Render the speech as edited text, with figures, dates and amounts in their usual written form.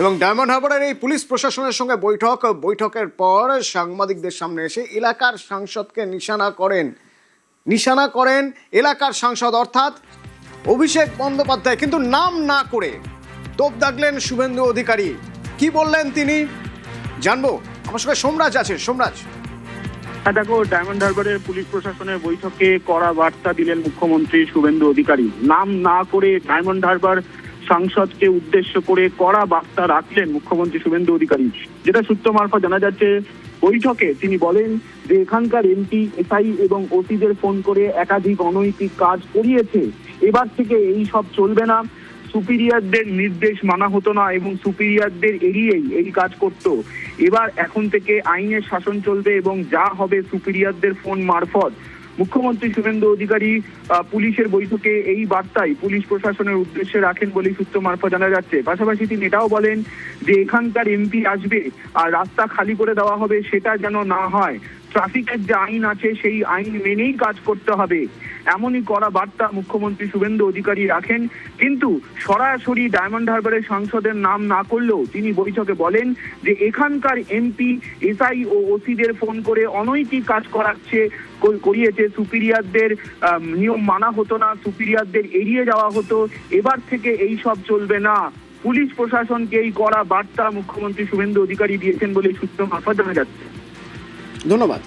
এবং ডায়মন্ড হারবারের এই পুলিশ প্রশাসনের সঙ্গে বৈঠকের পর সাংবাদিকদের সামনে এসে এলাকার সাংসদকে নিশানা করেন এলাকার সাংসদ অর্থাৎ অভিষেক বন্দ্যোপাধ্যায়, কিন্তু নাম না করে তোপ দাগলেন শুভেন্দু অধিকারী। কি বললেন তিনি জানবো, আমার সঙ্গে সোমরাজ আছে। সোমরাজ, দেখো, ডায়মন্ড হারবারের পুলিশ প্রশাসনের বৈঠকে কড়া বার্তা দিলেন মুখ্যমন্ত্রী শুভেন্দু অধিকারী। নাম না করে ডায়মন্ড হারবার সাংসদকে উদ্দেশ্য করে কড়া বার্তা রাখলেন মুখ্যমন্ত্রী শুভেন্দু অধিকারী। যেটা সূত্র মারফত জানা যাচ্ছে, বৈঠকে তিনি বলেন যে এখানকার এমপি, এসআই এবং ওসিদের ফোন করে একাধিক অনৈতিক কাজ করিয়েছে। এবার থেকে এই সব চলবে না। সুপিরিয়রদের নির্দেশ মানা হতো না এবং সুপিরিয়রদের এড়িয়েই এই কাজ করত। এখন থেকে আইনের শাসন চলবে এবং যা হবে সুপিরিয়রদের ফোন মারফত। মুখ্যমন্ত্রী শুভেন্দু অধিকারী পুলিশের বৈঠকে এই বার্তাই পুলিশ প্রশাসনের উদ্দেশ্যে রাখেন বলে সূত্র মারফত জানা যাচ্ছে। পাশাপাশি তিনি এটাও বলেন যে এখানকার এমপি আসবে আর রাস্তা খালি করে দেওয়া হবে, সেটা যেন না হয়। ট্রাফিকের যে আইন আছে সেই আইন মেনেই কাজ করতে হবে, এমনই কড়া বার্তা মুখ্যমন্ত্রী শুভেন্দু অধিকারী রাখেন। কিন্তু সরাসরি ডায়মন্ড হারবারের সাংসদের নাম না করলেও তিনি বৈঠকে বলেন যে এখানকার এমপি, এসআই ও ওসিদের ফোন করে অনৈতিক কাজ করিয়েছে। সুপিরিয়রদের নিয়ম মানা হতো না, সুপিরিয়রদের এড়িয়ে যাওয়া হতো। এবার থেকে এই সব চলবে না। পুলিশ প্রশাসনকে এই কড়া বার্তা মুখ্যমন্ত্রী শুভেন্দু অধিকারী দিয়েছেন বলে সূত্র মারফত জানা যাচ্ছে। ধন্যবাদ।